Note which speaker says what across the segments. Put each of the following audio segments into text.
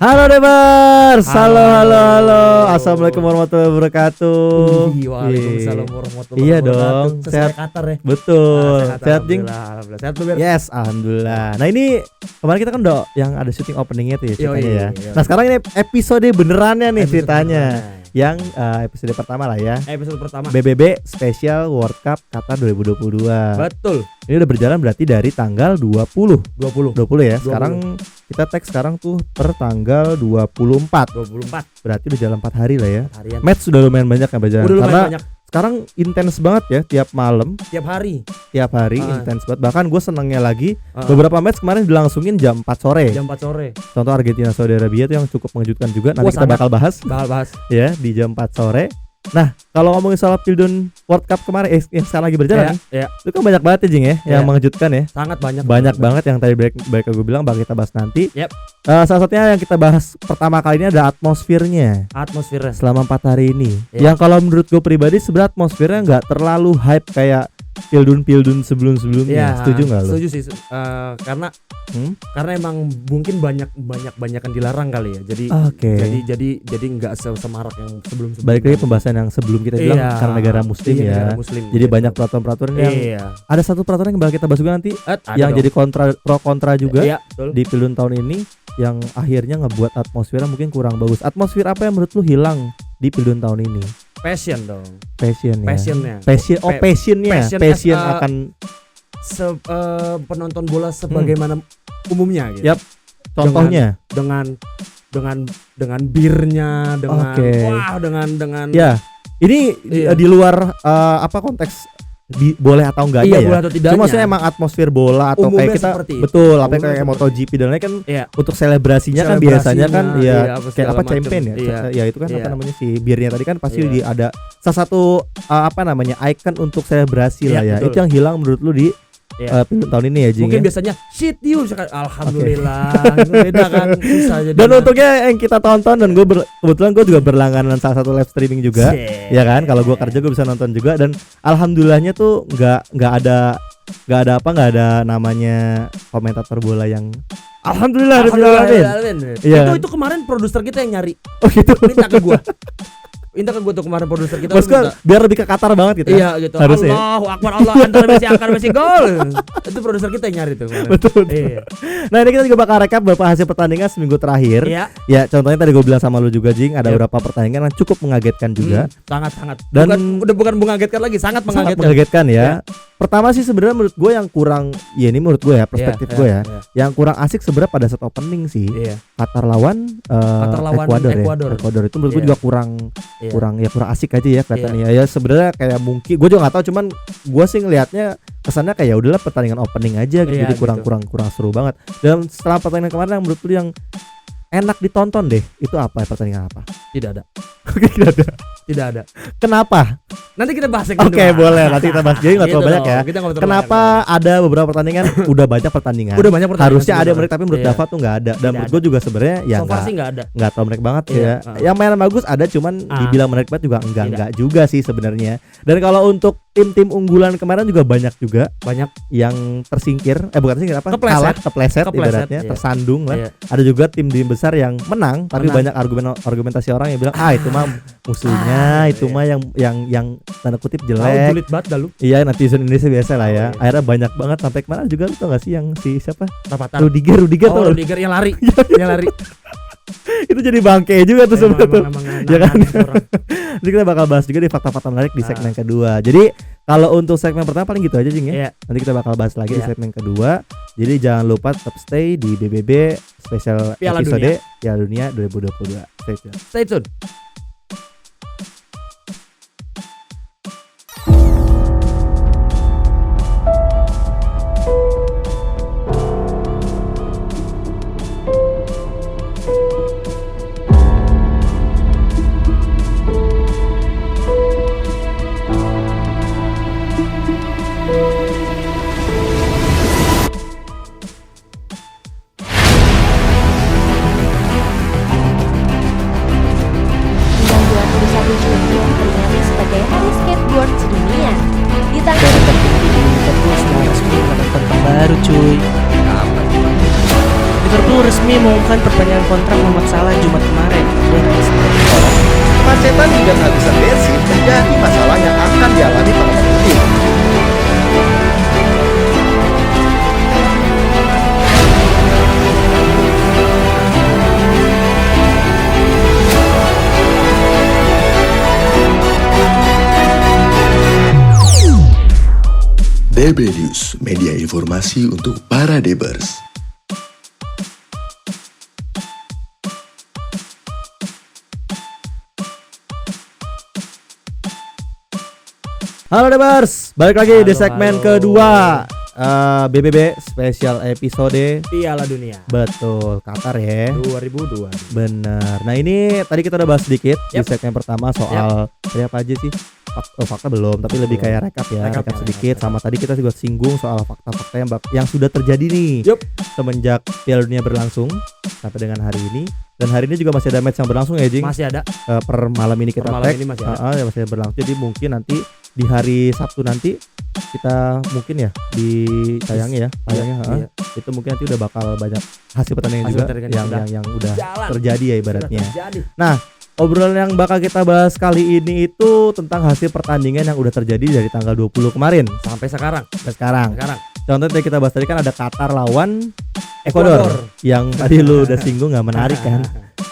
Speaker 1: Halo Demers, halo. Assalamualaikum warahmatullahi wabarakatuh.
Speaker 2: Waalaikumsalam warahmatullahi
Speaker 1: Iya
Speaker 2: wabarakatuh.
Speaker 1: dong,
Speaker 2: Sesuai
Speaker 1: sehat.
Speaker 2: Qatar ya.
Speaker 1: Betul, sehat Jing.
Speaker 2: Alhamdulillah. Sehat lu, Ber?
Speaker 1: Yes, alhamdulillah. Nah ini kemarin kita kan udah yang ada syuting openingnya tuh ya ceritanya ya.
Speaker 2: Iya.
Speaker 1: Nah sekarang ini episode benerannya nih
Speaker 2: Episode
Speaker 1: ceritanya.
Speaker 2: pertama.
Speaker 1: Yang episode pertama lah ya.
Speaker 2: Episode pertama.
Speaker 1: BBB Special World Cup Qatar 2022.
Speaker 2: Betul.
Speaker 1: Ini udah berjalan berarti dari tanggal 20
Speaker 2: 20
Speaker 1: ya. Sekarang kita tag sekarang tuh per tanggal 24. Berarti udah jalan 4 hari lah ya.
Speaker 2: harian.
Speaker 1: Match sudah lumayan banyak yang berjalan.
Speaker 2: Udah lumayan
Speaker 1: Karena
Speaker 2: banyak
Speaker 1: sekarang intens banget ya, tiap malam,
Speaker 2: tiap hari.
Speaker 1: intens banget. Bahkan gue senengnya lagi beberapa match kemarin dilangsungin jam 4 sore.
Speaker 2: Jam 4 sore.
Speaker 1: Contoh Argentina Saudi Arabia tuh yang cukup mengejutkan juga. Nanti kita
Speaker 2: sangat.
Speaker 1: bakal bahas
Speaker 2: Bahas.
Speaker 1: ya di jam 4 sore. Nah, kalau ngomongin soal Pildun World Cup kemarin yang sekarang lagi berjalan nih,
Speaker 2: Ya,
Speaker 1: itu kan banyak banget ya Jing ya, yang
Speaker 2: Iya.
Speaker 1: mengejutkan ya.
Speaker 2: sangat banyak.
Speaker 1: Banyak banget yang tadi baik gue bilang bakal kita bahas nanti.
Speaker 2: Yep.
Speaker 1: Salah satunya yang kita bahas pertama kali ini ada atmosfernya
Speaker 2: Atmosfernya.
Speaker 1: selama 4 hari ini.
Speaker 2: Yep.
Speaker 1: Yang kalau menurut gue pribadi sebenarnya atmosfernya nggak terlalu hype kayak Pildun sebelumnya.
Speaker 2: Ya,
Speaker 1: Setuju nggak lo?
Speaker 2: Setuju sih. Karena emang mungkin banyak yang dilarang kali ya. Jadi
Speaker 1: Oke.
Speaker 2: jadi enggak semarak yang sebelum.
Speaker 1: Balik lagi pembahasan yang sebelum kita bilang
Speaker 2: Iya.
Speaker 1: karena negara muslim
Speaker 2: Iya,
Speaker 1: ya.
Speaker 2: negara muslim,
Speaker 1: Jadi
Speaker 2: gitu.
Speaker 1: banyak peraturan-peraturan yang
Speaker 2: Iya.
Speaker 1: ada satu peraturan yang bakal kita bahas juga nanti
Speaker 2: Ada
Speaker 1: yang
Speaker 2: dong.
Speaker 1: jadi pro kontra juga
Speaker 2: Iya, betul.
Speaker 1: di Pildun tahun ini yang akhirnya ngebuat atmosfernya mungkin kurang bagus. Atmosfer apa yang menurut lu hilang di Pildun tahun ini?
Speaker 2: Passion dong.
Speaker 1: Passionnya.
Speaker 2: Passionnya.
Speaker 1: Passionnya.
Speaker 2: Passion
Speaker 1: Passion
Speaker 2: as a-
Speaker 1: akan
Speaker 2: Penonton bola sebagaimana umumnya gitu.
Speaker 1: Yap. Contohnya.
Speaker 2: Dengan birnya, dengan
Speaker 1: Oke.
Speaker 2: wah, dengan
Speaker 1: Ya. Ini
Speaker 2: Iya.
Speaker 1: di luar konteks boleh atau enggaknya ya.
Speaker 2: boleh atau tidaknya.
Speaker 1: Cuma maksudnya emang atmosfer bola atau
Speaker 2: Umumnya
Speaker 1: kayak kita
Speaker 2: seperti itu.
Speaker 1: betul apa
Speaker 2: Umumnya
Speaker 1: kayak
Speaker 2: seperti
Speaker 1: MotoGP dan lain kan
Speaker 2: Iya.
Speaker 1: untuk selebrasinya kan
Speaker 2: Selebrasinya,
Speaker 1: biasanya kan ya
Speaker 2: iya, apa
Speaker 1: kayak
Speaker 2: segala
Speaker 1: apa
Speaker 2: macam.
Speaker 1: champagne ya.
Speaker 2: Iya.
Speaker 1: Ya itu kan apa
Speaker 2: Iya.
Speaker 1: namanya si birnya tadi kan pasti
Speaker 2: Iya.
Speaker 1: ada salah satu apa namanya icon untuk selebrasi
Speaker 2: Iya,
Speaker 1: lah ya.
Speaker 2: betul.
Speaker 1: Itu yang hilang menurut lu di
Speaker 2: Iya.
Speaker 1: Pildun tahun ini ya Jing.
Speaker 2: Mungkin
Speaker 1: Ya?
Speaker 2: biasanya shit you sekarang alhamdulillah. Beda kan susah jadi.
Speaker 1: Dan untungnya yang kita tonton dan kebetulan gue juga berlangganan salah satu live streaming juga.
Speaker 2: Shit.
Speaker 1: Ya kan kalau gue kerja gue bisa nonton juga dan alhamdulillahnya tuh nggak ada namanya komentator bola yang alhamdulillah. Iya.
Speaker 2: Itu kemarin produser kita yang nyari.
Speaker 1: Oh gitu.
Speaker 2: Minta ke gua tuh kemarin produser kita.
Speaker 1: Maksud gue biar lebih ke Qatar banget gitu.
Speaker 2: Iya gitu.
Speaker 1: Harusnya.
Speaker 2: Allahu Akbar, Allah antar Messi gol. Itu produser kita yang nyari tuh kemarin.
Speaker 1: Betul.
Speaker 2: Iya.
Speaker 1: Nah ini kita juga bakal rekap beberapa hasil pertandingan seminggu terakhir.
Speaker 2: Iya.
Speaker 1: Ya contohnya tadi gue bilang sama lu juga Jing, ada
Speaker 2: Yep.
Speaker 1: beberapa pertandingan yang cukup mengagetkan juga.
Speaker 2: Sangat.
Speaker 1: Dan-
Speaker 2: bukan mengagetkan lagi, sangat
Speaker 1: Sangat
Speaker 2: mengagetkan.
Speaker 1: mengagetkan ya. Pertama sih sebenarnya menurut gue yang kurang, ya ini menurut gue ya perspektif
Speaker 2: Iya,
Speaker 1: gue ya,
Speaker 2: iya.
Speaker 1: yang kurang asik sebenarnya pada saat opening sih.
Speaker 2: Iya.
Speaker 1: Qatar lawan Ekuador ya.
Speaker 2: Ekuador.
Speaker 1: Ekuador itu menurut gue
Speaker 2: Iya.
Speaker 1: juga kurang asik aja ya kelihatannya. Ya sebenarnya kayak mungkin gue juga nggak tahu, cuman gue sih ngelihatnya kesannya kayak ya udahlah pertandingan opening aja gitu.
Speaker 2: Iya,
Speaker 1: Jadi kurang seru banget. Dan setelah pertandingan kemarin yang menurut lu yang enak ditonton deh, itu apa ya, pertandingan apa?
Speaker 2: Tidak ada.
Speaker 1: Oke, tidak ada. Kenapa?
Speaker 2: Nanti kita bahas
Speaker 1: Oke, boleh. Nanti kita bahas. Jadi nggak terlalu banyak ya. Kenapa ada beberapa pertandingan udah banyak pertandingan?
Speaker 2: Udah banyak pertandingan.
Speaker 1: Harusnya ada yang menarik tapi menurut
Speaker 2: Iya.
Speaker 1: Dava tuh nggak ada. Dan
Speaker 2: Tidak
Speaker 1: menurut
Speaker 2: ada.
Speaker 1: gue juga sebenarnya ya
Speaker 2: So far sih nggak ada.
Speaker 1: nggak terlalu menarik banget
Speaker 2: Iya,
Speaker 1: ya. Yang mainan bagus ada, cuman dibilang menarik banget juga enggak juga sih sebenarnya. Dan kalau untuk tim-tim unggulan kemarin juga banyak yang tersingkir, bukan tersingkir apa?
Speaker 2: Kepleset.
Speaker 1: Kepleset ibaratnya,
Speaker 2: iya.
Speaker 1: tersandung lah.
Speaker 2: Iya.
Speaker 1: Ada juga tim-tim besar yang menang, tapi banyak argumentasi orang yang bilang itu mah musuhnya, itu mah yang tanda kutip jelek.
Speaker 2: Julid banget dah lu.
Speaker 1: Iya, netizen Indonesia biasa lah ya.
Speaker 2: Iya.
Speaker 1: Akhirnya banyak banget sampai kemarin juga lu tau gak sih yang si siapa?
Speaker 2: Rapatar.
Speaker 1: Rudiger tau lu?
Speaker 2: Rudiger yang lari. yang lari.
Speaker 1: Itu jadi bangke juga tuh sebenarnya tuh. Ya kan?
Speaker 2: Orang.
Speaker 1: Jadi kita bakal bahas juga di fakta-fakta menarik di segmen kedua. Jadi kalau untuk segmen pertama paling gitu aja Jing ya.
Speaker 2: Iya.
Speaker 1: Nanti kita bakal bahas lagi di
Speaker 2: Iya.
Speaker 1: segmen kedua. Jadi jangan lupa tetap stay di BBB special
Speaker 2: Piala
Speaker 1: episode Piala Dunia 2022. Stay tune.
Speaker 2: Stay tune.
Speaker 3: resmi mengumumkan perpanjangan kontrak Muhammad Salah Jumat kemarin.
Speaker 4: Kemacetan hingga kehabisan bensin menjadi masalah yang akan dialami para pemudik.
Speaker 5: DB News, media informasi untuk para Debers.
Speaker 1: Halo Debers, balik lagi di
Speaker 2: Halo,
Speaker 1: segmen
Speaker 2: halo.
Speaker 1: kedua BBB spesial episode
Speaker 2: Piala Dunia
Speaker 1: betul Qatar ya.
Speaker 2: 2002.
Speaker 1: Bener. Nah ini tadi kita udah bahas sedikit di
Speaker 2: Yap.
Speaker 1: segmen pertama soal tadi apa aja sih? Fakta belum, tapi lebih kayak rekap ya,
Speaker 2: Rekap
Speaker 1: rekap
Speaker 2: ya,
Speaker 1: sedikit.
Speaker 2: rekap.
Speaker 1: Sama tadi kita juga singgung soal fakta-fakta yang sudah terjadi nih
Speaker 2: Yup.
Speaker 1: semenjak Piala Dunia berlangsung sampai dengan hari ini. Dan hari ini juga masih ada match yang berlangsung ya, Jing.
Speaker 2: Masih ada.
Speaker 1: Per malam ini kita
Speaker 2: Per malam
Speaker 1: tag.
Speaker 2: ini masih ada.
Speaker 1: Ya, masih berlangsung. Jadi mungkin nanti di hari Sabtu nanti kita mungkin ya tayangnya
Speaker 2: Iya.
Speaker 1: itu mungkin nanti udah bakal banyak hasil pertandingan
Speaker 2: Hasil
Speaker 1: juga
Speaker 2: pertandingan
Speaker 1: yang udah
Speaker 2: Jalan.
Speaker 1: terjadi ya ibaratnya.
Speaker 2: Sudah terjadi.
Speaker 1: Obrolan yang bakal kita bahas kali ini itu tentang hasil pertandingan yang udah terjadi dari tanggal 20 kemarin
Speaker 2: Sampai sekarang.
Speaker 1: sampai sekarang. Contohnya tadi kita bahas tadi kan ada Qatar lawan Ekuador yang tadi lu udah singgung nggak menarik kan,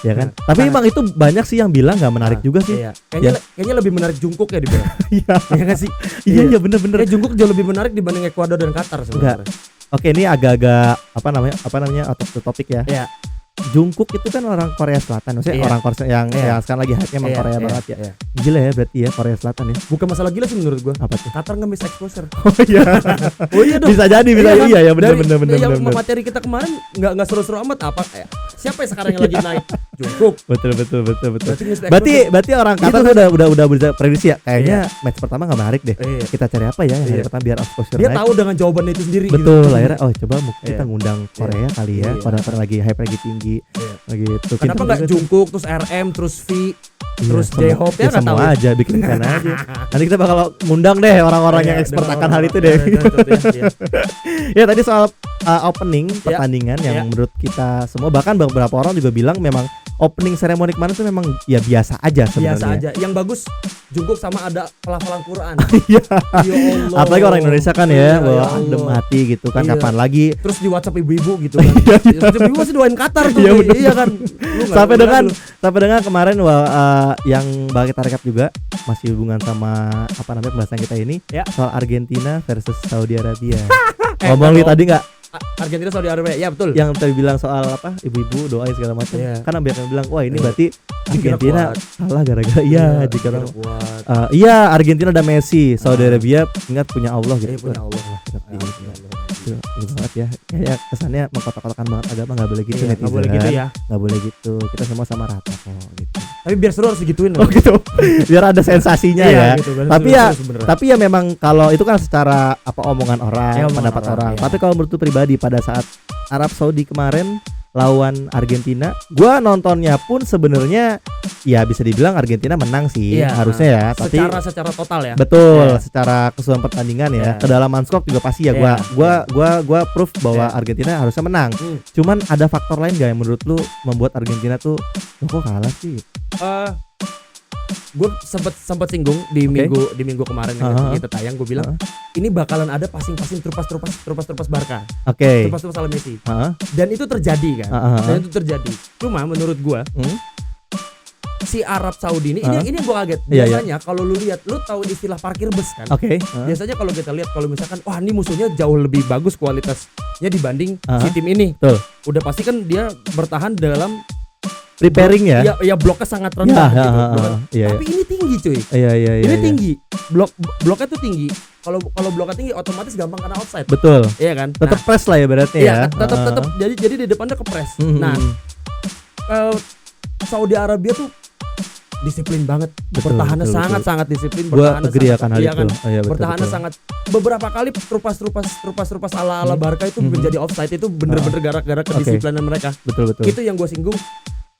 Speaker 1: ya kan? Tapi emang itu banyak sih yang bilang nggak menarik juga sih.
Speaker 2: Iya. Kayaknya lebih menarik Jungkook ya dibilang.
Speaker 1: Iya,
Speaker 2: Iya kan sih?
Speaker 1: iya bener-bener.
Speaker 2: Jungkook jauh lebih menarik dibanding Ekuador dan Qatar sebenarnya.
Speaker 1: Oke, ini agak-agak apa namanya out of the topic ya.
Speaker 2: Iya.
Speaker 1: Jungkook itu kan orang Korea Selatan, maksudnya
Speaker 2: Iya.
Speaker 1: orang Korea yang sekarang lagi hype-nya emang Korea banget ya.
Speaker 2: Iya.
Speaker 1: Gila ya berarti ya Korea Selatan ya.
Speaker 2: Bukan masalah gila sih menurut gua.
Speaker 1: Apa tuh?
Speaker 2: Qatar nge-miss exposure.
Speaker 1: Oh iya.
Speaker 2: Oh iya dong.
Speaker 1: Bisa jadi, bisa
Speaker 2: Iya kan?
Speaker 1: iya ya benar
Speaker 2: Dari-
Speaker 1: benar benar
Speaker 2: yang
Speaker 1: benar.
Speaker 2: materi kita kemarin nggak seru-seru amat apa siapa yang sekarang yang lagi naik Jungkook
Speaker 1: Betul. Berarti orang
Speaker 2: Gitu
Speaker 1: Qatar
Speaker 2: kan?
Speaker 1: tuh udah bisa prediksi ya. Kayaknya match pertama nggak menarik deh.
Speaker 2: Iya.
Speaker 1: Kita cari apa ya yang hari
Speaker 2: Iya.
Speaker 1: pertama biar exposure
Speaker 2: Dia
Speaker 1: naik.
Speaker 2: tahu dengan jawaban itu sendiri
Speaker 1: Betul,
Speaker 2: gitu.
Speaker 1: akhirnya coba mungkin kita
Speaker 2: Iya.
Speaker 1: ngundang Korea kali ya.
Speaker 2: Iya.
Speaker 1: Pada lagi hype lagi tinggi.
Speaker 2: Iya.
Speaker 1: Gitu.
Speaker 2: Kenapa
Speaker 1: Pinter
Speaker 2: nggak
Speaker 1: juga tuh.
Speaker 2: Jungkook terus RM terus V
Speaker 1: Iya,
Speaker 2: terus
Speaker 1: semua-
Speaker 2: J-Hope ya nggak tahu.
Speaker 1: semua aja bikin kan aja. Nanti kita bakal ngundang deh orang-orang yang
Speaker 2: Iya,
Speaker 1: expert
Speaker 2: dengan
Speaker 1: akan hal itu
Speaker 2: orang-orang-
Speaker 1: deh.
Speaker 2: Iya.
Speaker 1: Ya tadi soal opening pertandingan yang
Speaker 2: Iya.
Speaker 1: menurut kita semua bahkan beberapa orang juga bilang memang opening seremoni kemarin tuh memang ya biasa aja sebenarnya.
Speaker 2: Biasa aja. Yang bagus Jungkook sama ada pelafalan Quran.
Speaker 1: Iya.
Speaker 2: Ya Allah.
Speaker 1: Apalagi orang Indonesia kan ya,
Speaker 2: Iya,
Speaker 1: bahwa
Speaker 2: ya Allah.
Speaker 1: adem hati gitu kan,
Speaker 2: Iya.
Speaker 1: kapan lagi
Speaker 2: Terus di WhatsApp ibu-ibu gitu kan. Ibu masih doain Qatar tuh.
Speaker 1: Iya, bener.
Speaker 2: Iya kan. Lu nggak
Speaker 1: sampai
Speaker 2: tahu
Speaker 1: dengan
Speaker 2: dulu.
Speaker 1: kemarin yang bakal kita rekap juga masih hubungan sama apa namanya pembahasan kita ini
Speaker 2: Ya.
Speaker 1: soal Argentina versus Saudi Arabia.
Speaker 2: Eh,
Speaker 1: Ngomong nih
Speaker 2: kalau-
Speaker 1: tadi nggak
Speaker 2: Argentina Saudi Arabia. Ya betul.
Speaker 1: yang tadi bilang soal apa ibu-ibu doain segala macam.
Speaker 2: Iya.
Speaker 1: Kan banyak yang bilang wah ini
Speaker 2: Iya.
Speaker 1: berarti
Speaker 2: Dikira
Speaker 1: Argentina
Speaker 2: kuat.
Speaker 1: salah gara-gara iya jika
Speaker 2: dikira
Speaker 1: orang
Speaker 2: kuat.
Speaker 1: iya Argentina ada Messi, Saudi Arabia ingat punya Allah gitu.
Speaker 2: Punya Allah lah.
Speaker 1: Ngerti gitu. Itu banget ya. Kayak kesannya mengkotak-kotakan banget agama nggak boleh gitu
Speaker 2: Iya,
Speaker 1: netizen.
Speaker 2: nggak boleh gitu ya.
Speaker 1: Nggak boleh gitu. Kita semua sama rata kok gitu.
Speaker 2: Tapi biar seru harus digituin.
Speaker 1: Oh gitu. Biar ada sensasinya
Speaker 2: Iya,
Speaker 1: ya.
Speaker 2: gitu, biar
Speaker 1: Tapi
Speaker 2: seru-
Speaker 1: ya
Speaker 2: seru sebenarnya.
Speaker 1: tapi ya memang kalau itu kan secara apa omongan orang,
Speaker 2: Ya, omongan
Speaker 1: pendapat
Speaker 2: orang,
Speaker 1: orang.
Speaker 2: iya.
Speaker 1: Tapi kalau menurut lu pribadi pada saat Arab Saudi kemarin lawan Argentina, gua nontonnya pun sebenarnya ya bisa dibilang Argentina menang sih
Speaker 2: Iya,
Speaker 1: harusnya ya. Tapi
Speaker 2: secara total ya.
Speaker 1: betul
Speaker 2: Iya.
Speaker 1: secara keseluruhan pertandingan ya.
Speaker 2: Iya.
Speaker 1: Kedalaman skor juga pasti ya.
Speaker 2: Iya.
Speaker 1: Gua proof bahwa
Speaker 2: Iya.
Speaker 1: Argentina harusnya menang. Cuman ada faktor lain gak yang menurut lu membuat Argentina tuh kok kalah sih?
Speaker 2: Gue sempet singgung di minggu kemarin yang
Speaker 1: Uh-huh.
Speaker 2: kita tayang. Gue bilang ini bakalan ada passing trupas Barca,
Speaker 1: Oke.
Speaker 2: trupas ala Messi.
Speaker 1: Heeh.
Speaker 2: Dan itu terjadi kan.
Speaker 1: Uh-huh.
Speaker 2: Dan itu terjadi. Cuma menurut gue si Arab Saudi ini
Speaker 1: Uh-huh.
Speaker 2: ini yang gue kaget.
Speaker 1: Iya,
Speaker 2: Biasanya kalau lu lihat, lu tahu istilah parkir bus kan?
Speaker 1: Oke.
Speaker 2: Biasanya kalau kita lihat kalau misalkan wah ini musuhnya jauh lebih bagus kualitasnya dibanding
Speaker 1: Uh-huh.
Speaker 2: si tim ini.
Speaker 1: Betul.
Speaker 2: Udah pasti kan dia bertahan dalam
Speaker 1: Preparing ya.
Speaker 2: ya bloknya sangat
Speaker 1: Ya,
Speaker 2: rendah gitu.
Speaker 1: ha, ha,
Speaker 2: Bloknya-
Speaker 1: ha. Iya,
Speaker 2: Tapi ini tinggi cuy.
Speaker 1: iya.
Speaker 2: Ini tinggi. Bloknya tuh tinggi. Kalau bloknya tinggi otomatis gampang kena offside.
Speaker 1: Betul.
Speaker 2: Iya kan?
Speaker 1: Tetap press lah ya berarti ya.
Speaker 2: Iya, tetap jadi di depannya kepres. Nah, Saudi Arabia tuh disiplin banget.
Speaker 1: Betul,
Speaker 2: Bertahannya
Speaker 1: betul,
Speaker 2: sangat disiplin.
Speaker 1: Gua agree
Speaker 2: sangat-
Speaker 1: akan hal
Speaker 2: iya
Speaker 1: itu.
Speaker 2: kan?
Speaker 1: Oh, iya, betul,
Speaker 2: Bertahannya
Speaker 1: betul.
Speaker 2: sangat beberapa kali trupas ala Barca itu menjadi offside itu bener-bener gara-gara kedisiplinan mereka.
Speaker 1: Betul.
Speaker 2: Itu yang gue singgung.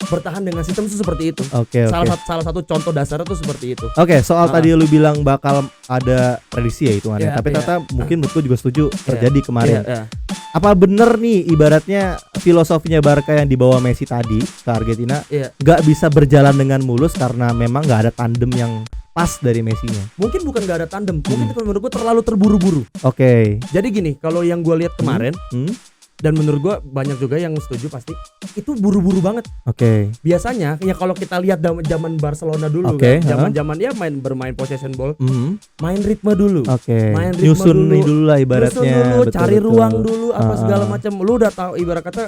Speaker 2: Bertahan dengan sistem itu seperti itu.
Speaker 1: Oke.
Speaker 2: Salah satu contoh dasarnya tuh seperti itu.
Speaker 1: Oke, soal tadi lu bilang bakal ada prediksi ya hitungannya.
Speaker 2: Iya,
Speaker 1: Tapi
Speaker 2: iya.
Speaker 1: ternyata mungkin menurutku juga setuju terjadi kemarin.
Speaker 2: Iya.
Speaker 1: Apa bener nih ibaratnya filosofinya Barca yang dibawa Messi tadi ke Argentina
Speaker 2: Iya.
Speaker 1: nggak bisa berjalan dengan mulus karena memang nggak ada tandem yang pas dari Messi-nya.
Speaker 2: Mungkin bukan gak ada tandem, mungkin menurut gue terlalu terburu-buru.
Speaker 1: Oke.
Speaker 2: Jadi gini, kalau yang gue lihat kemarin dan menurut gue banyak juga yang setuju pasti itu buru-buru banget.
Speaker 1: Oke.
Speaker 2: Biasanya ya kalau kita lihat zaman Barcelona dulu
Speaker 1: Oke,
Speaker 2: kan, zaman ya bermain possession ball, main ritme dulu.
Speaker 1: Oke.
Speaker 2: Main ritme
Speaker 1: Nyusun
Speaker 2: dulu.
Speaker 1: nih dulu lah ibaratnya.
Speaker 2: Nyusun dulu,
Speaker 1: Betul,
Speaker 2: cari
Speaker 1: betul.
Speaker 2: ruang dulu apa segala macam. Lu udah tahu ibarat kata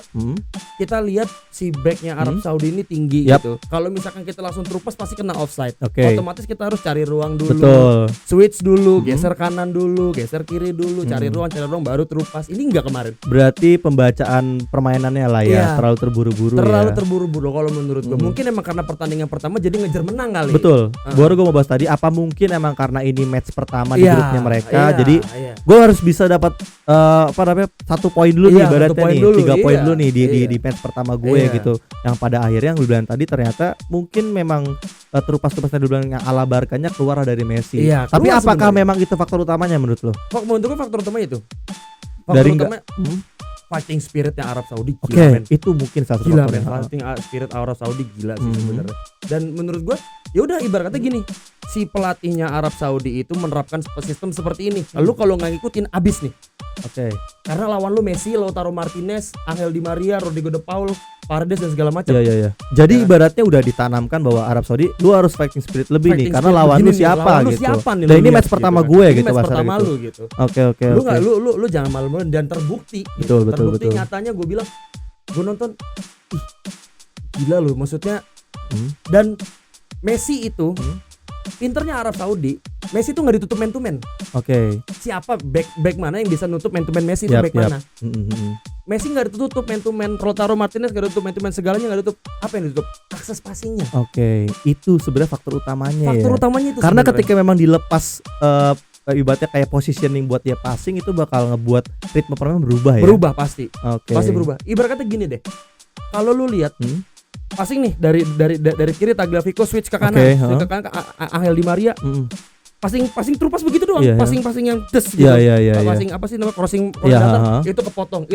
Speaker 2: kita lihat si backnya Arab Saudi ini tinggi
Speaker 1: Yap.
Speaker 2: gitu. Kalau misalkan kita langsung terupas pasti kena offside.
Speaker 1: Oke.
Speaker 2: Otomatis kita harus cari ruang dulu.
Speaker 1: Betul.
Speaker 2: Switch dulu, geser kanan dulu, geser kiri dulu, cari ruang baru terupas. Ini enggak kemarin.
Speaker 1: Berarti pembacaan permainannya lah ya,
Speaker 2: Iya.
Speaker 1: terlalu terburu-buru
Speaker 2: Terlalu
Speaker 1: ya.
Speaker 2: terburu-buru kalau menurut gue. Mungkin emang karena pertandingan pertama jadi ngejar menang kali.
Speaker 1: Betul. Baru gue mau bahas tadi, apa mungkin emang karena ini match pertama di
Speaker 2: Iya,
Speaker 1: grupnya mereka,
Speaker 2: iya,
Speaker 1: jadi
Speaker 2: iya.
Speaker 1: gue harus bisa dapat 1 poin dulu nih
Speaker 2: Iya, 1
Speaker 1: ibaratnya
Speaker 2: poin
Speaker 1: nih,
Speaker 2: dulu,
Speaker 1: 3 poin
Speaker 2: iya,
Speaker 1: dulu nih di
Speaker 2: iya.
Speaker 1: di match pertama gue
Speaker 2: Iya.
Speaker 1: gitu. Yang pada akhirnya yang lu bilang tadi ternyata mungkin memang terupas-terupasnya dulu bilang yang ala Barkanya keluar dari Messi.
Speaker 2: Iya,
Speaker 1: Tapi
Speaker 2: keluar
Speaker 1: apakah
Speaker 2: sebenarnya.
Speaker 1: memang itu faktor utamanya menurut lo?
Speaker 2: Menurut gue faktor utama itu.
Speaker 1: Dari
Speaker 2: Faktor utama fighting spiritnya Arab Saudi
Speaker 1: Oke,
Speaker 2: gila men.
Speaker 1: itu mungkin satu
Speaker 2: Gila
Speaker 1: faktor
Speaker 2: men,
Speaker 1: yang-
Speaker 2: fighting spirit Arab Saudi gila sih sebenarnya. Dan menurut gue ya udah ibaratnya gini, si pelatihnya Arab Saudi itu menerapkan sistem seperti ini. Lalu kalau nggak ngikutin abis nih.
Speaker 1: Oke.
Speaker 2: Karena lawan lu Messi, Lautaro Martinez, Angel Di Maria, Rodrigo De Paul, Paredes dan segala macam.
Speaker 1: Iya. Jadi ibaratnya udah ditanamkan bahwa Arab Saudi lu harus fighting spirit lebih nih
Speaker 2: Fighting
Speaker 1: karena
Speaker 2: spirit
Speaker 1: lawan lu
Speaker 2: begini nih,
Speaker 1: siapa
Speaker 2: lawan lu
Speaker 1: gitu.
Speaker 2: siapa nih,
Speaker 1: Dan
Speaker 2: lu
Speaker 1: ini
Speaker 2: lihat
Speaker 1: match pertama
Speaker 2: gitu kan.
Speaker 1: gue
Speaker 2: Ini
Speaker 1: gitu
Speaker 2: match
Speaker 1: bahasa
Speaker 2: pertama
Speaker 1: gitu.
Speaker 2: lu gitu.
Speaker 1: Oke.
Speaker 2: Lu nggak lu jangan malu-malu dan terbukti.
Speaker 1: Betul, betul,
Speaker 2: terbukti
Speaker 1: betul.
Speaker 2: nyatanya gue bilang gue nonton ih gila lu maksudnya. Dan Messi itu pinternya Arab Saudi. Messi tuh nggak ditutup man to man.
Speaker 1: Oke.
Speaker 2: Siapa back mana yang bisa nutup man to man Messi itu back mana? Messi nggak ditutup man to man, Lautaro Martinez nggak ditutup man to man, segalanya nggak ditutup. Apa yang ditutup? Akses passingnya.
Speaker 1: Oke, itu sebenarnya faktor utamanya
Speaker 2: Faktor
Speaker 1: ya.
Speaker 2: utamanya itu.
Speaker 1: Karena
Speaker 2: sebenarnya.
Speaker 1: ketika memang dilepas ibaratnya kayak positioning buat dia passing itu bakal ngebuat ritme permainan berubah ya.
Speaker 2: berubah pasti.
Speaker 1: Oke.
Speaker 2: Pasti berubah. Ibarat kata gini deh. Kalau lu lihat passing nih dari kiri Tagliafico switch ke kanan,
Speaker 1: Oke,
Speaker 2: switch ke kanan ke Angel Di Maria. passing terupas begitu doang,
Speaker 1: Iya,
Speaker 2: passing yang des gitu.
Speaker 1: Iya.
Speaker 2: Passing apa sih namanya crossing
Speaker 1: Iya,
Speaker 2: datar, itu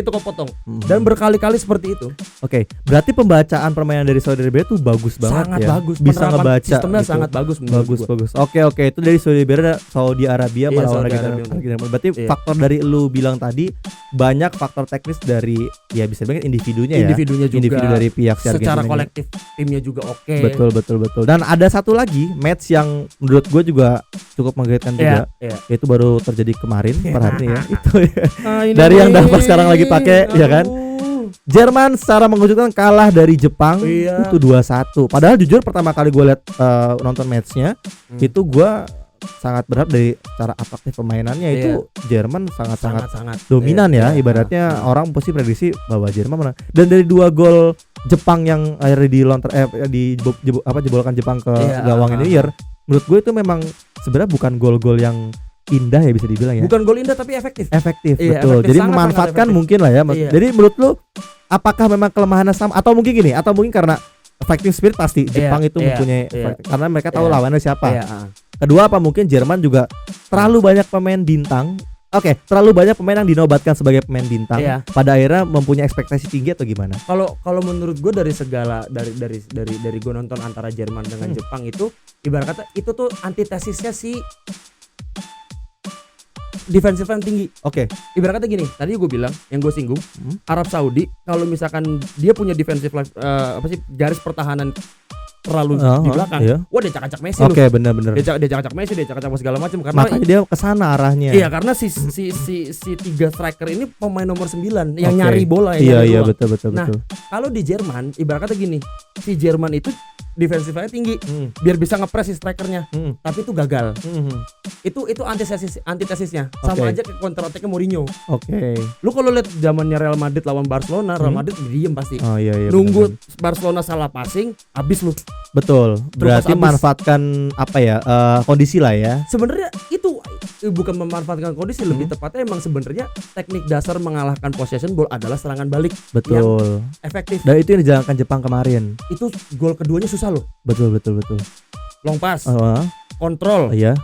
Speaker 2: kepotong. Dan berkali-kali seperti itu.
Speaker 1: Oke, berarti pembacaan permainan dari Saudi Arabia itu bagus banget
Speaker 2: Sangat
Speaker 1: ya.
Speaker 2: bagus.
Speaker 1: Bisa
Speaker 2: Penerapan
Speaker 1: ngebaca
Speaker 2: sistemnya
Speaker 1: gitu.
Speaker 2: sangat bagus menurut gua.
Speaker 1: Bagus. Oke, itu dari Saudi Arabia
Speaker 2: Iya,
Speaker 1: melawan
Speaker 2: Saudi
Speaker 1: Argentina.
Speaker 2: Arabia.
Speaker 1: Berarti
Speaker 2: Iya.
Speaker 1: faktor dari lu bilang tadi banyak faktor teknis dari ya bisa bilang individunya ya.
Speaker 2: Individunya juga.
Speaker 1: Individu dari pihak si
Speaker 2: Secara
Speaker 1: Argentinanya.
Speaker 2: kolektif timnya juga oke.
Speaker 1: Betul. Dan ada satu lagi match yang menurut gue juga cukup menggerakkan juga.
Speaker 2: Iya.
Speaker 1: Itu baru terjadi kemarin per hari ini ya. Itu ya.
Speaker 2: Ini
Speaker 1: Dari yang
Speaker 2: nih.
Speaker 1: Dava sekarang lagi pakai, ya kan?
Speaker 2: Aduh.
Speaker 1: Jerman secara mengejutkan kalah dari Jepang.
Speaker 2: Iya.
Speaker 1: Itu 2-1. Padahal jujur pertama kali gue lihat nonton matchnya itu gue sangat berharap dari cara atraktif permainannya itu Jerman sangat dominan ya. Ibaratnya orang pasti prediksi bahwa Jerman menang. Dan dari 2 gol Jepang yang akhirnya jebolkan Jepang ke gawang Neuer, menurut gue itu memang sebenarnya bukan gol-gol yang indah ya bisa dibilang ya.
Speaker 2: Bukan gol indah tapi efektif.
Speaker 1: Betul.
Speaker 2: Iya, efektif,
Speaker 1: Jadi
Speaker 2: sangat
Speaker 1: memanfaatkan
Speaker 2: efektif.
Speaker 1: mungkin lah ya.
Speaker 2: Iya.
Speaker 1: Jadi menurut lu apakah memang kelemahannya sama atau mungkin gini atau mungkin karena fighting spirit pasti Jepang itu mempunyai karena mereka tahu lawannya siapa.
Speaker 2: Iya.
Speaker 1: Kedua apa mungkin Jerman juga terlalu banyak pemain bintang. Oke, terlalu banyak pemain yang dinobatkan sebagai pemain bintang.
Speaker 2: Iya.
Speaker 1: Pada akhirnya mempunyai ekspektasi tinggi atau gimana?
Speaker 2: Kalau menurut gue dari segala dari gue nonton antara Jerman dengan Jepang itu ibarat kata itu tuh antitesisnya si defensive yang tinggi.
Speaker 1: Oke.
Speaker 2: Ibarat kata gini, tadi gue bilang yang gue singgung, Arab Saudi kalau misalkan dia punya defensive garis pertahanan terlalu di belakang,
Speaker 1: iya.
Speaker 2: wah dia cak-cak Messi
Speaker 1: Oke,
Speaker 2: loh.
Speaker 1: benar.
Speaker 2: Dia cak-cak Messi, dia cak-cak segala macam karena
Speaker 1: Makanya dia kesana arahnya.
Speaker 2: iya karena si 3 striker ini pemain nomor 9 yang
Speaker 1: Oke.
Speaker 2: nyari bola
Speaker 1: Iya,
Speaker 2: nyari ruang.
Speaker 1: betul.
Speaker 2: Nah, kalau di Jerman ibarat kata gini, si Jerman itu defensifnya tinggi biar bisa ngepres si strikernya, tapi itu gagal. Itu antitesisnya. Sama
Speaker 1: Oke.
Speaker 2: aja ke counter attack-nya Mourinho.
Speaker 1: Oke.
Speaker 2: Lu kalau lihat zamannya Real Madrid lawan Barcelona, Real Madrid diem pasti.
Speaker 1: Oh iya.
Speaker 2: Nunggu
Speaker 1: benar.
Speaker 2: Barcelona salah passing, habis lu.
Speaker 1: Betul. Berarti
Speaker 2: habis.
Speaker 1: manfaatkan apa ya? Kondisi lah ya.
Speaker 2: Sebenarnya itu bukan memanfaatkan kondisi, lebih tepatnya emang sebenarnya teknik dasar mengalahkan possession ball adalah serangan balik
Speaker 1: Betul.
Speaker 2: efektif.
Speaker 1: Dan itu yang dijalankan Jepang kemarin.
Speaker 2: Itu gol keduanya susah loh.
Speaker 1: Betul.
Speaker 2: Long pass,
Speaker 1: Oh,
Speaker 2: kontrol,
Speaker 1: iya.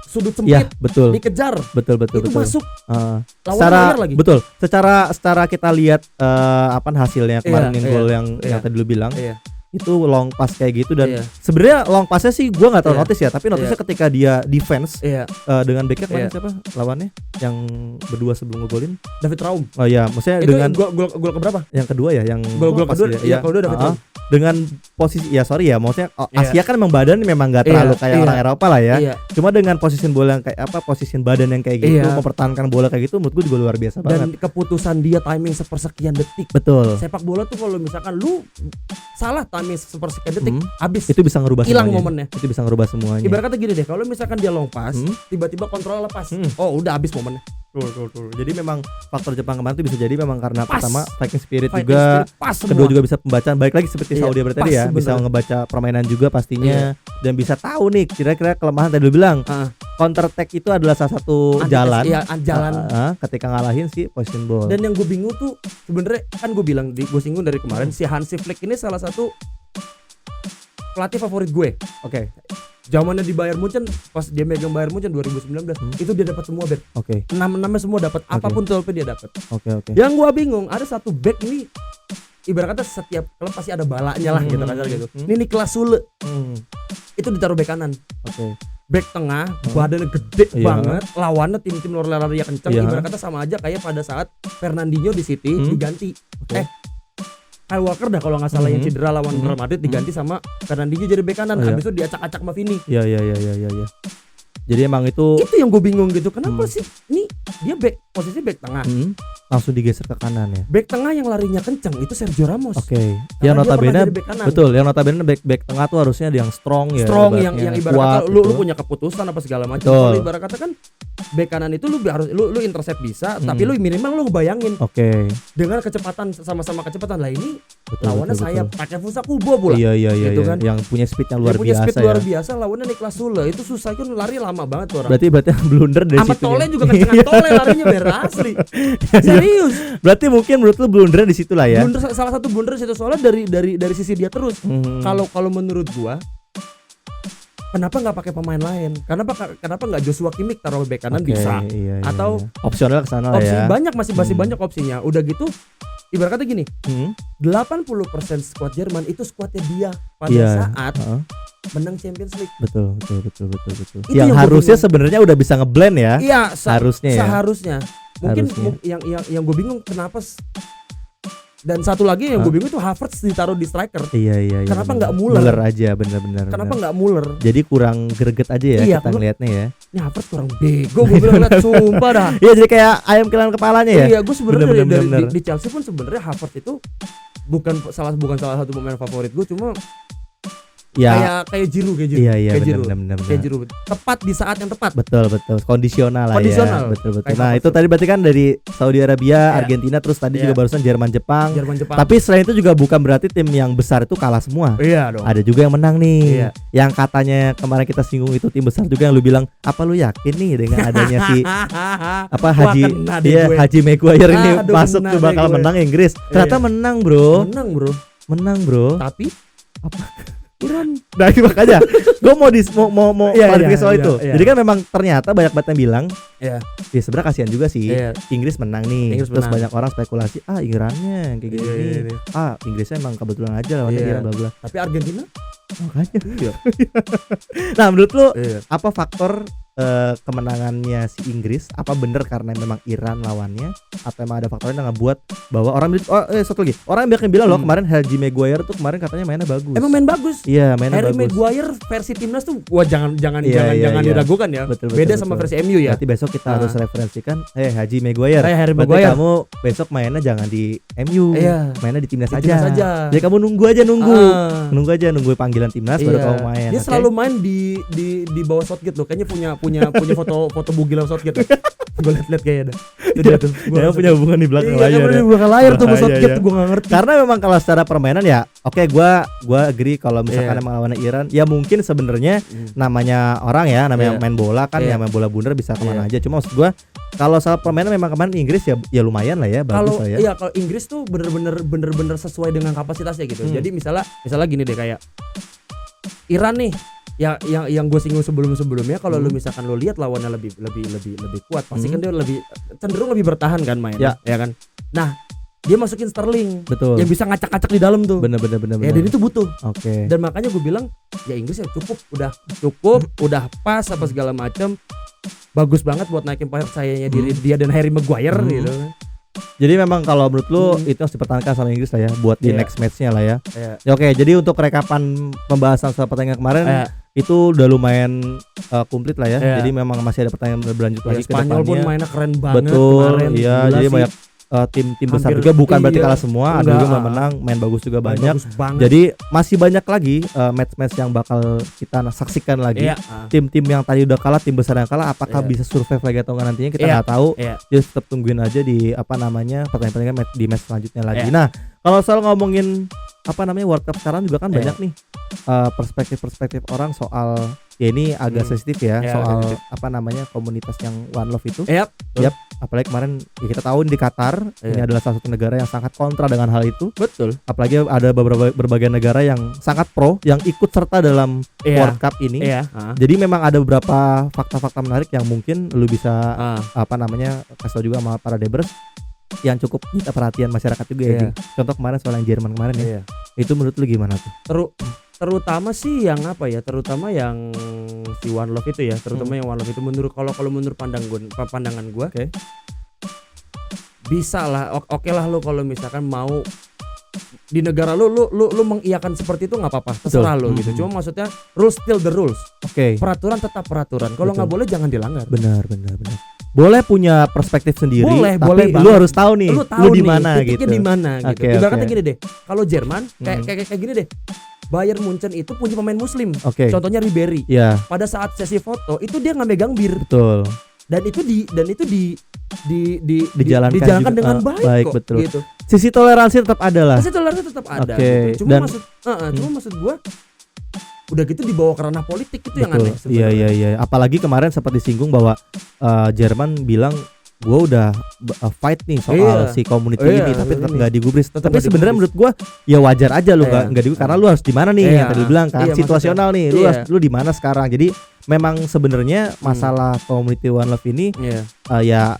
Speaker 2: sudut
Speaker 1: Iya,
Speaker 2: sempit,
Speaker 1: betul.
Speaker 2: dikejar,
Speaker 1: Betul.
Speaker 2: itu masuk. Lawan
Speaker 1: Secara
Speaker 2: layar lagi.
Speaker 1: betul. Secara kita lihat apa hasilnya kemarin yang gol yang tadi lu bilang.
Speaker 2: Iya.
Speaker 1: Itu long pass kayak gitu dan
Speaker 2: Iya.
Speaker 1: sebenarnya long passnya sih gua nggak terlalu
Speaker 2: Iya.
Speaker 1: notice ya, tapi notice ketika dia defense
Speaker 2: Iya.
Speaker 1: dengan backnya kemarin
Speaker 2: Iya.
Speaker 1: siapa lawannya yang berdua sebelum ngegolin.
Speaker 2: David Raum.
Speaker 1: Oh iya, maksudnya
Speaker 2: Itu
Speaker 1: dengan
Speaker 2: gol keberapa?
Speaker 1: yang kedua ya, yang
Speaker 2: Gol
Speaker 1: pas
Speaker 2: kedua.
Speaker 1: dia.
Speaker 2: Iya, kedua David Raum.
Speaker 1: Dengan posisi ya sorry ya, maksudnya
Speaker 2: Iya.
Speaker 1: Asia kan memang badan memang nggak terlalu
Speaker 2: Iya,
Speaker 1: kayak
Speaker 2: iya.
Speaker 1: orang Eropa lah ya.
Speaker 2: Iya.
Speaker 1: Cuma dengan posisi bola yang kayak apa, posisi badan yang kayak gitu,
Speaker 2: Iya.
Speaker 1: mempertahankan bola kayak gitu, menurut gue juga luar biasa
Speaker 2: Dan
Speaker 1: banget.
Speaker 2: keputusan dia timing sepersekian detik.
Speaker 1: Betul.
Speaker 2: Sepak bola tuh kalau misalkan lu salah timing sepersekian detik, habis.
Speaker 1: Itu bisa ngerubah
Speaker 2: Hilang
Speaker 1: semuanya.
Speaker 2: momennya.
Speaker 1: Itu bisa ngerubah semuanya.
Speaker 2: Ibarat kata gini deh, kalau misalkan dia long pass, tiba-tiba kontrol lepas. Oh, udah habis momennya.
Speaker 1: Betul. Jadi memang faktor Jepang kemarin itu bisa jadi memang karena
Speaker 2: Pas.
Speaker 1: pertama fighting spirit
Speaker 2: Fighting
Speaker 1: juga,
Speaker 2: spirit, pas semua.
Speaker 1: kedua juga bisa pembacaan. Baik lagi seperti
Speaker 2: Iya,
Speaker 1: Saudi berarti
Speaker 2: pas
Speaker 1: ya, bisa
Speaker 2: sebenarnya.
Speaker 1: ngebaca permainan juga pastinya dan bisa tahu nih kira-kira kelemahan tadi lu bilang. Counter attack itu adalah salah satu jalan.
Speaker 2: Iya, jalan.
Speaker 1: Ketika ngalahin si possession ball.
Speaker 2: Dan yang gue bingung tuh sebenarnya kan gue bilang gue singgung dari kemarin si Hansi Flick ini salah satu pelatih favorit gue.
Speaker 1: Oke.
Speaker 2: Zamannya di Bayern Munchen, pas dia megang Bayern Munchen 2019, itu dia dapat semua back.
Speaker 1: Oke.
Speaker 2: 6-6-nya semua dapat, apapun trofi dia dapat.
Speaker 1: Oke.
Speaker 2: Yang gua bingung, ada satu back ini ibarat kata setiap klub pasti ada balanya lah gitu kasar gitu. Ini Niklas Sule. Itu ditaruh back kanan.
Speaker 1: Oke.
Speaker 2: Back tengah, badannya gede
Speaker 1: Iya.
Speaker 2: banget, lawannya tim-tim lari kenceng.
Speaker 1: Iya.
Speaker 2: Ibarat kata sama aja kayak pada saat Fernandinho di City diganti. Kyle Walker dah kalau nggak salah yang cedera lawan Real Madrid diganti sama Fernandinho jadi bek kanan.
Speaker 1: Iya.
Speaker 2: Habis itu diacak-acak sama Vini.
Speaker 1: Iya. Jadi emang itu
Speaker 2: Itu yang gue bingung gitu. Kenapa sih ini dia back posisi back tengah.
Speaker 1: langsung digeser ke kanan ya.
Speaker 2: Back tengah yang larinya kencang itu Sergio Ramos.
Speaker 1: Oke.
Speaker 2: Karena
Speaker 1: Yang
Speaker 2: dia
Speaker 1: notabene
Speaker 2: pernah jadi bek kanan.
Speaker 1: betul, yang notabene back tengah tuh harusnya yang strong ya.
Speaker 2: Strong yang
Speaker 1: ibaratnya,
Speaker 2: ibarat
Speaker 1: kuat
Speaker 2: kata lu
Speaker 1: gitu.
Speaker 2: punya keputusan apa segala macam.
Speaker 1: Betul.
Speaker 2: Kalau ibarat kata kan bek kanan itu lu harus lu intercept bisa, tapi lu minimal lu ngebayangin
Speaker 1: Oke.
Speaker 2: dengan kecepatan sama-sama kecepatan lah ini
Speaker 1: Betul,
Speaker 2: lawannya
Speaker 1: betul,
Speaker 2: sayap
Speaker 1: betul.
Speaker 2: pakai Fusa Kubo pula.
Speaker 1: Iya.
Speaker 2: Gitu kan.
Speaker 1: Yang punya speed yang
Speaker 2: Dia
Speaker 1: luar
Speaker 2: punya
Speaker 1: biasa
Speaker 2: speed luar
Speaker 1: ya.
Speaker 2: biasa, lawannya Niklas Sule itu susah kan lari lama banget tuh orang.
Speaker 1: Berarti blunder dari
Speaker 2: Sama
Speaker 1: situ.
Speaker 2: Tole juga kencengan Tole larinya merah asli. Serius.
Speaker 1: Berarti mungkin menurut lu blunder di situ lah ya.
Speaker 2: Blunder salah satu blunder situ soalnya dari sisi dia terus. Kalau menurut gua kenapa nggak pakai pemain lain? Kenapa nggak Joshua Kimmich taruh bek kanan
Speaker 1: Oke,
Speaker 2: bisa?
Speaker 1: iya,
Speaker 2: Atau
Speaker 1: opsional ke sana lah
Speaker 2: opsi
Speaker 1: ya.
Speaker 2: banyak masih banyak opsinya. Udah gitu ibarat kata gini, 80% skuad Jerman itu skuadnya dia pada
Speaker 1: Iya.
Speaker 2: saat menang Champions League.
Speaker 1: Betul.
Speaker 2: Itu
Speaker 1: Yang
Speaker 2: yang gua
Speaker 1: harusnya
Speaker 2: bingung.
Speaker 1: sebenarnya udah bisa ngeblend ya.
Speaker 2: Iya,
Speaker 1: Harusnya ya.
Speaker 2: seharusnya. Mungkin
Speaker 1: Harusnya.
Speaker 2: yang gue bingung kenapa dan satu lagi yang gue bingung itu Havertz ditaruh di striker.
Speaker 1: Iya.
Speaker 2: Kenapa
Speaker 1: bener.
Speaker 2: nggak Muller?
Speaker 1: Muller aja bener-bener.
Speaker 2: Kenapa nggak Muller?
Speaker 1: Jadi kurang greget aja ya
Speaker 2: Iya,
Speaker 1: kita ngelihatnya ya.
Speaker 2: Ini Havertz kurang bego gue bilang liat sumpah dah.
Speaker 1: Iya, jadi kayak ayam kehilangan kepalanya ya.
Speaker 2: Iya, gue sebenarnya
Speaker 1: Bener-bener.
Speaker 2: di Chelsea pun sebenarnya Havertz itu bukan salah satu pemain favorit gue, cuma
Speaker 1: Ya.
Speaker 2: kayak Giroud.
Speaker 1: Iya,
Speaker 2: Kayak Giroud.
Speaker 1: bener.
Speaker 2: Kayak Giroud. Tepat di saat yang tepat.
Speaker 1: Betul. Kondisional lah
Speaker 2: Kondisional.
Speaker 1: ya. Betul.
Speaker 2: Kayak
Speaker 1: Nah,
Speaker 2: Havertz.
Speaker 1: itu tadi berarti kan dari Saudi Arabia,
Speaker 2: Iya.
Speaker 1: Argentina, terus tadi
Speaker 2: Iya.
Speaker 1: juga barusan Jerman, Jepang.
Speaker 2: Jepang.
Speaker 1: Tapi selain itu juga bukan berarti tim yang besar itu kalah semua.
Speaker 2: Iya dong.
Speaker 1: Ada juga yang menang nih.
Speaker 2: Iya.
Speaker 1: Yang katanya kemarin kita singgung itu tim besar juga yang lu bilang, "Apa lu yakin nih dengan adanya si apa
Speaker 2: Wah,
Speaker 1: Haji
Speaker 2: kena deh gue.
Speaker 1: Haji Maguire ini
Speaker 2: Aduh,
Speaker 1: masuk
Speaker 2: kena
Speaker 1: tuh
Speaker 2: deh
Speaker 1: bakal
Speaker 2: gue.
Speaker 1: menang Inggris." Ternyata
Speaker 2: Iya.
Speaker 1: menang, Bro.
Speaker 2: Menang,
Speaker 1: Bro.
Speaker 2: Bro. Tapi Iran.
Speaker 1: Nah, makanya gue mau
Speaker 2: Iya,
Speaker 1: klarifikasi
Speaker 2: iya,
Speaker 1: soal
Speaker 2: iya,
Speaker 1: itu.
Speaker 2: iya.
Speaker 1: Jadi kan memang ternyata banyak banget yang bilang,
Speaker 2: Iya.
Speaker 1: ya sebenarnya kasihan juga sih.
Speaker 2: Iya.
Speaker 1: Inggris menang nih.
Speaker 2: Inggris
Speaker 1: Terus
Speaker 2: menang.
Speaker 1: banyak orang spekulasi, Irannya kayak gini.
Speaker 2: Iya.
Speaker 1: Inggrisnya emang kebetulan aja lawannya
Speaker 2: Iya.
Speaker 1: Iran bla bla.
Speaker 2: Tapi Argentina?
Speaker 1: Makanya.
Speaker 2: Iya.
Speaker 1: Nah, menurut lu
Speaker 2: Iya.
Speaker 1: apa faktor kemenangannya si Inggris? Apa bener karena memang Iran lawannya, atau emang ada faktornya yang ngebuat bahwa orang satu lagi, orang yang bilang loh kemarin Haji Maguire tuh kemarin katanya mainnya bagus.
Speaker 2: Emang main bagus.
Speaker 1: Iya, mainnya
Speaker 2: Harry
Speaker 1: bagus.
Speaker 2: Maguire versi timnas tuh jangan
Speaker 1: Iya, iya.
Speaker 2: diragukan ya.
Speaker 1: Betul,
Speaker 2: Beda
Speaker 1: betul,
Speaker 2: sama
Speaker 1: betul.
Speaker 2: versi MU ya.
Speaker 1: Berarti besok kita harus referensikan Haji Maguire.
Speaker 2: Harry
Speaker 1: Berarti
Speaker 2: Maguire.
Speaker 1: kamu besok mainnya jangan di MU.
Speaker 2: Iya.
Speaker 1: Mainnya di timnas
Speaker 2: Di
Speaker 1: aja.
Speaker 2: timnas aja.
Speaker 1: Jadi kamu nunggu
Speaker 2: Ah.
Speaker 1: nunggu panggilan timnas baru
Speaker 2: Iya.
Speaker 1: kamu main.
Speaker 2: Dia
Speaker 1: oke?
Speaker 2: selalu main di bawah Southgate loh. Kayaknya punya foto bugil Southgate. Gue liat kayaknya dah. Itu dia tuh.
Speaker 1: Dia punya hubungan di belakang
Speaker 2: Iya,
Speaker 1: layar.
Speaker 2: kan
Speaker 1: ya.
Speaker 2: di belakang layar tuh sama
Speaker 1: Bahaya,
Speaker 2: Southgate
Speaker 1: ya.
Speaker 2: gue enggak ngerti.
Speaker 1: Karena memang kalau secara permainan ya, oke, gua agree kalau misalkan
Speaker 2: Iya.
Speaker 1: emang lawannya Iran, ya mungkin sebenarnya namanya orang ya, namanya
Speaker 2: Iya.
Speaker 1: main bola kan,
Speaker 2: Iya.
Speaker 1: ya main bola bundar bisa kemana
Speaker 2: Iya.
Speaker 1: aja. Cuma maksud gua kalau soal permainan memang kemarin Inggris ya lumayan lah ya, bagus
Speaker 2: Kalau
Speaker 1: lah ya.
Speaker 2: iya kalau Inggris tuh bener-bener sesuai dengan kapasitasnya gitu. Jadi misalnya gini deh, kayak Iran nih yang gue singgung sebelumnya kalau lu misalkan lu lihat lawannya lebih kuat, pasti kan dia lebih cenderung lebih bertahan kan main, ya kan. Nah, dia masukin Sterling,
Speaker 1: betul,
Speaker 2: yang bisa ngacak-ngacak di dalam tuh.
Speaker 1: Bener.
Speaker 2: Ya, dan itu butuh.
Speaker 1: Oke.
Speaker 2: Dan makanya gue bilang ya Inggris ya cukup, udah pas apa segala macam. Bagus banget buat naikin percayanya diri dia dan Harry Maguire gitu kan.
Speaker 1: Jadi memang kalau menurut lu itu harus dipertahankan sama Inggris lah ya buat di next match-nya lah ya.
Speaker 2: Ya,
Speaker 1: oke, jadi untuk rekapan pembahasan soal pertandingan kemarin itu udah lumayan komplit lah ya. Jadi memang masih ada pertandingan berlanjut lagi ke depannya.
Speaker 2: Spanyol pun mainnya keren banget kemarin.
Speaker 1: Iya, jadi banyak tim besar juga, bukan berarti kalah semua, ada juga menang, main bagus juga banyak. Jadi masih banyak lagi match-match yang bakal kita saksikan lagi. Tim-tim yang tadi udah kalah, tim besar yang kalah, apakah bisa survive lagi atau enggak nantinya kita nggak tahu. Jadi tetap tungguin aja di pertandingan di match selanjutnya lagi. Nah, kalau soal ngomongin World Cup sekarang juga kan banyak nih perspektif orang soal ya ini agak sensitif ya, soal komunitas yang One Love itu. Apalagi kemarin ya kita tahu di Qatar ini adalah salah satu negara yang sangat kontra dengan hal itu. Betul. Apalagi ada berbagai negara yang sangat pro yang ikut serta dalam World Cup ini. Jadi memang ada beberapa fakta-fakta menarik yang mungkin lu bisa kasih tau juga sama para Debers yang cukup kita perhatian masyarakat juga ya. Contoh kemarin soal yang Jerman kemarin ya. Itu menurut lu gimana tuh? Terutama sih yang terutama yang si One Love itu ya, yang One Love itu menurut pandangan gue, bisa lah, oke lah lu kalau misalkan mau di negara lu mengiyakan seperti itu nggak apa-apa, terserah lu gitu. Cuma maksudnya rules still the rules. Peraturan tetap peraturan. Kalau nggak boleh jangan dilanggar. Benar. Boleh punya perspektif sendiri, tapi lu harus tahu nih, lu di mana gitu. Titiknya di mana gitu. Ibaratnya gini deh, kalau Jerman kayak gini deh. Bayern Munchen itu punya pemain muslim. Contohnya Ribery. Pada saat sesi foto itu dia nggak megang bir. Betul. Dan itu dijalankan dengan baik kok, betul. Gitu. Sisi toleransi tetap ada lah. Gitu. Cuma maksud gua udah gitu dibawa ke ranah politik itu yang aneh sebenarnya. Iya. Apalagi kemarin sempat disinggung bahwa Jerman bilang gue udah fight nih soal si community ini, tapi tetap nggak digubris. Tapi sebenarnya menurut gue ya wajar aja lu nggak digubris karena lu harus di mana nih yang tadi lu bilang kan, situasional nih, lu di mana sekarang. Jadi memang sebenarnya masalah community One Love ini ya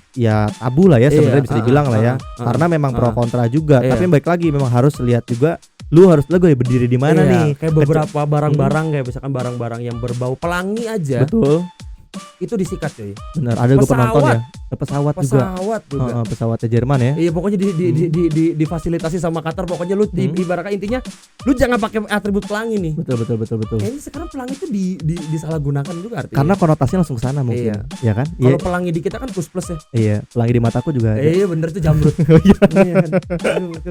Speaker 1: tabu lah ya sebenarnya bisa dibilang lah ya, karena memang pro kontra juga. Tapi balik lagi memang harus lihat juga lu harus gue berdiri di mana nih. Kayak beberapa barang-barang kayak misalkan barang-barang yang berbau pelangi aja. Betul. Itu disikat cuy. Benar, ada gue penonton ya. Pesawat juga. Pesawatnya Jerman ya. Iya, pokoknya difasilitasi sama Qatar. Pokoknya lu ibaratnya intinya lu jangan pakai atribut pelangi nih. Betul. Kayaknya sekarang pelangi itu disalahgunakan juga artinya. Karena konotasinya langsung ke sana mungkin. Iya kan? Kalau pelangi di kita kan kus plus ya. Iya, pelangi di mataku juga ada. Iya bener tuh jamrut. Iya kan.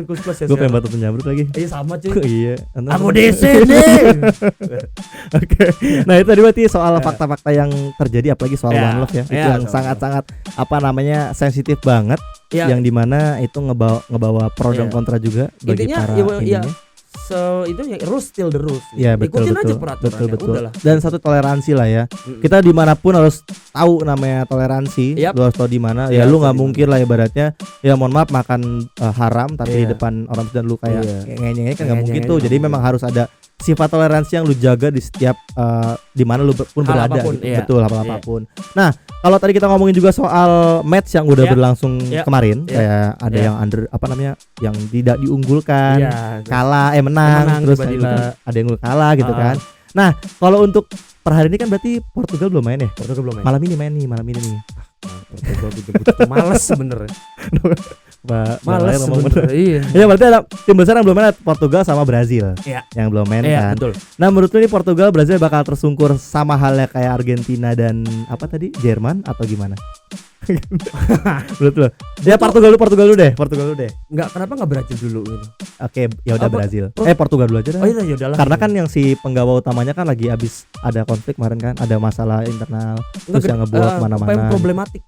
Speaker 1: Kus plus ya. Gue pengen batu jamrut lagi. Iya sama cuy. Iya. Aku di sini. Oke. Nah, itu tadi berarti soal fakta-fakta yang terjadi apalagi soal One Love ya. Itu yang sangat-sangat sensitif banget, yang dimana itu ngebawa pro dan kontra juga bagi intinya, para ininya. Itu ya rules still the rules. Ya, betul, ikutin aja peraturannya. Betul. Dan satu toleransi lah ya. Kita dimanapun harus tahu namanya toleransi. Lu harus tahu di mana. Ya lu nggak mungkin lah ibaratnya. Ya mohon maaf makan haram tapi di depan orang dan lu kayak ngeyeng kan nggak mungkin tuh. Jadi memang harus ada sifat toleransi yang lu jaga di setiap di mana lu pun berada gitu. Betul, apapun. Nah, kalau tadi kita ngomongin juga soal match yang udah berlangsung kemarin, kayak ada yang yang tidak diunggulkan, kalah menang terus ada yang kalah gitu kan. Nah, kalau untuk per hari ini kan berarti Portugal belum main ya? Malam ini nih. Portugal betul-betul males sebenarnya. Males sebenarnya. Iya. Ya berarti ada tim besar yang belum main, Portugal sama Brazil. Yang belum main kan. Betul. Nah, menurut lu ini Portugal Brazil bakal tersungkur sama halnya kayak Argentina dan Jerman atau gimana? Menurut lu? Ya Portugal lu deh. Enggak, kenapa enggak Brazil dulu gitu? Oke, ya udah Brazil. Portugal dulu aja dah. Oh iya, ya udahlah. Karena kan yang si penggawa utamanya kan lagi abis ada konflik kemarin kan, ada masalah internal terus yang ngebuat mana-mana. Problematik.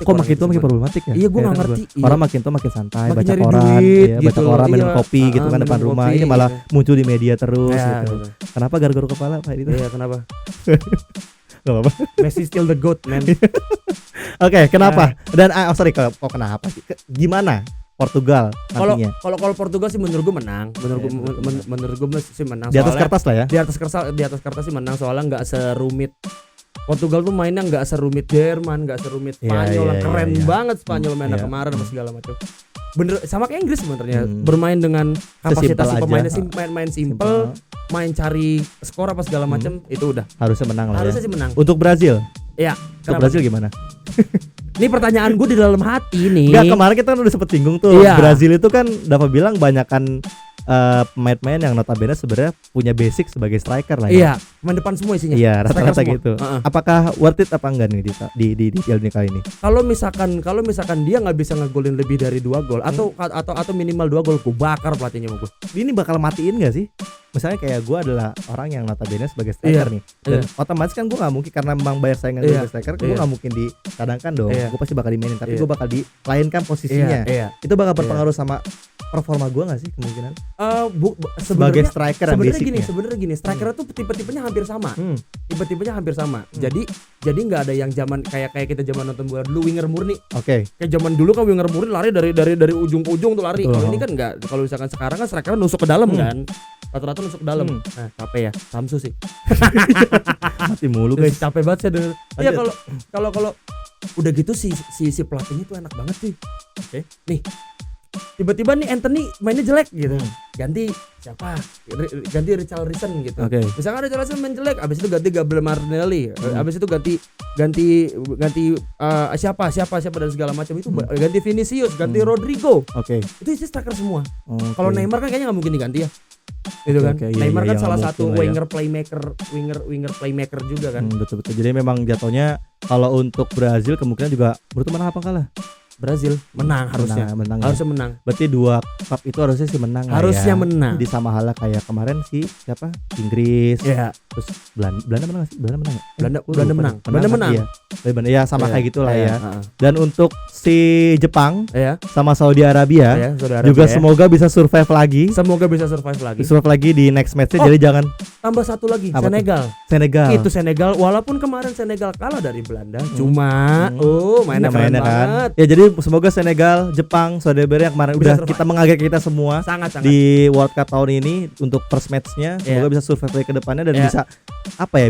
Speaker 1: Kok makin tua makin problematik ya? Iya, gua enggak ngerti. Orang makin tua makin santai, baca koran, baca koran, minum kopi gitu kan depan rumah. Ini malah muncul di media terus gitu. Kenapa garuk-garuk kepala Pak itu? Iya, kenapa? Gak apa-apa. Messi still the GOAT man. Oke, kenapa? Dan sorry kok kenapa sih? Gimana Portugal nantinya.
Speaker 2: Kalau Portugal sih menurut gue menang. Menurut gue sih menang.
Speaker 1: Di atas
Speaker 2: Soalnya
Speaker 1: kertas lah ya.
Speaker 2: Di atas kertas sih menang soalnya nggak serumit Portugal tuh mainnya nggak serumit Jerman, nggak serumit Spanyol. Keren banget Spanyol mainnya kemarin apa segala macam. Bener sama kayak Inggris sebenarnya. Bermain dengan kapasitas pemainnya main simple, main cari skor apa segala macam itu udah
Speaker 1: harusnya menang lah.
Speaker 2: Harusnya sih menang.
Speaker 1: Untuk Brazil.
Speaker 2: Iya.
Speaker 1: Untuk Brazil gimana?
Speaker 2: Ini pertanyaan gue di dalam hati nih.
Speaker 1: Enggak, kemarin kita kan udah sempet singgung tuh.
Speaker 2: Iya.
Speaker 1: Brazil itu kan Dava bilang banyakan pemain-pemain yang notabene sebenarnya punya basic sebagai striker lah ya.
Speaker 2: Iya, pemain depan semua isinya.
Speaker 1: Iya, rata-rata
Speaker 2: Striker
Speaker 1: gitu.
Speaker 2: semua.
Speaker 1: Apakah worth it apa enggak nih di Piala Dunia kali ini?
Speaker 2: Kalau misalkan dia nggak bisa ngegolin lebih dari 2 gol atau minimal 2 gol, gue bakar pelatihnya sama gue.
Speaker 1: Ini bakal matiin enggak sih? Misalnya kayak gue adalah orang yang notabene sebagai striker nih, dan otomatis kan gue nggak mungkin karena memang bayar saingan sebagai striker, gue nggak mungkin dicadangkan dong. Gue pasti bakal dimainin, tapi gue bakal dilainkan posisinya. Itu bakal berpengaruh sama performa gue nggak sih kemungkinan? Sebagai striker dan basicnya.
Speaker 2: Sebenarnya gini, striker itu tipe-tipenya hampir sama. Tipe-tipenya hampir sama. Jadi nggak ada yang zaman kayak kita zaman nonton bola dulu winger murni.
Speaker 1: Oke.
Speaker 2: Kayak zaman dulu kan winger murni lari dari ujung ke ujung tuh lari. Kalau ini kan nggak. Kalau misalkan sekarang kan striker nusuk ke dalam kan. Rata-rata nusuk ke dalam. Nah, capek ya. Samsu sih.
Speaker 1: Mati mulu guys.
Speaker 2: Capek banget saya denger. Iya kalau udah gitu si pelatihnya tuh enak banget sih. Oke. Nih. Tiba-tiba nih Anthony mainnya jelek gitu. Ganti siapa? Ganti Richarlison gitu. Misalkan Richarlison main jelek, abis itu ganti Gabriel Martinelli. Abis itu ganti siapa dan segala macam itu ganti Vinicius, ganti Rodrigo. Itu isi striker semua. Kalau Neymar kan kayaknya nggak mungkin diganti ya. Itu kan. Neymar kan salah satu winger playmaker juga kan.
Speaker 1: Betul. Jadi memang jatuhnya kalau untuk Brazil kemungkinan juga menurut menang apa kalah?
Speaker 2: Brazil menang harusnya menang.
Speaker 1: Berarti 2 cup itu harusnya sih menang.
Speaker 2: Harusnya menang.
Speaker 1: Di sama halnya kayak kemarin sih siapa? Inggris. Terus Belanda menang sih? Belanda menang.
Speaker 2: Belanda menang.
Speaker 1: Ya sama kayak gitulah ya. Dan untuk si Jepang sama Saudi Arabia juga semoga bisa survive lagi. Survive lagi di next match-nya. Jadi jangan
Speaker 2: tambah satu lagi. Senegal. Itu Senegal walaupun kemarin Senegal kalah dari Belanda. Cuma mainnya keren banget.
Speaker 1: Ya jadi semoga Senegal, Jepang, Saudi Arabia yang kemarin udah kita mengaget kita semua
Speaker 2: sangat.
Speaker 1: Di World Cup tahun ini untuk first match-nya semoga bisa survive lagi ke depannya dan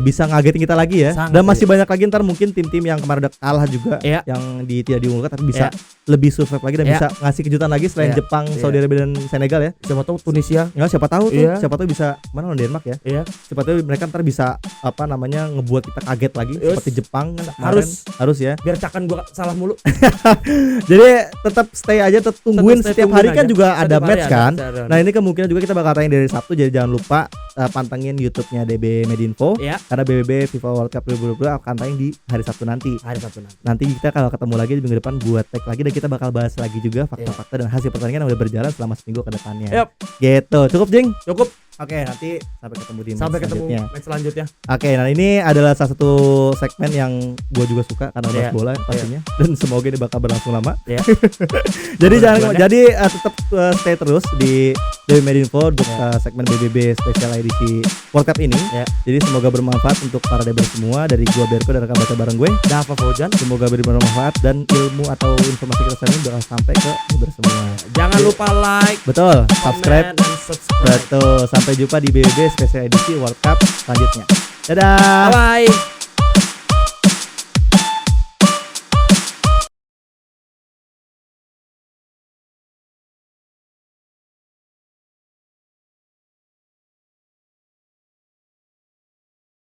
Speaker 1: bisa ngagetin kita lagi ya. Dan masih banyak lagi ntar mungkin tim-tim yang kemarin udah kalah juga yang tidak diunggulkan tapi bisa lebih survive lagi dan bisa ngasih kejutan lagi selain Jepang, Saudi Arabia dan Senegal ya.
Speaker 2: Siapa tahu Tunisia.
Speaker 1: Siapa tahu bisa mana Denmark ya. Siapa tahu mereka ntar bisa ngebuat kita kaget lagi seperti Jepang kan harus ya.
Speaker 2: Biar cakan gua salah mulu.
Speaker 1: Jadi tetap stay aja, tungguin setiap hari kan juga ada match kan. Nah ini kemungkinan juga kita bakal tayang dari Sabtu, jadi jangan lupa pantengin YouTube-nya DB Medinfo karena BBB FIFA World Cup 2022 akan tayang di hari Sabtu nanti. Nanti kita kalau ketemu lagi di minggu depan buat tag lagi dan kita bakal bahas lagi juga fakta-fakta dan hasil pertandingan yang udah berjalan selama seminggu ke depannya. Gitu. Cukup Jing?
Speaker 2: Cukup.
Speaker 1: Oke, nanti sampai ketemu di
Speaker 2: match selanjutnya.
Speaker 1: Oke, nah ini adalah salah satu segmen yang gue juga suka karena bahas bola pastinya dan semoga ini bakal berlangsung lama. Jadi tetap stay terus di DB Medinfo untuk segmen BBB spesial edisi World Cup ini. Jadi semoga bermanfaat untuk para deber semua. Dari gue Berko dan rekan baca bareng gue
Speaker 2: Dava Faujan.
Speaker 1: Semoga bermanfaat dan ilmu atau informasi kita bakal sampai ke deber semua.
Speaker 2: Jangan lupa like,
Speaker 1: betul, subscribe.
Speaker 2: Betul.
Speaker 1: Sampai jumpa di BBB spesial edisi World Cup selanjutnya. Dadah.
Speaker 2: Bye.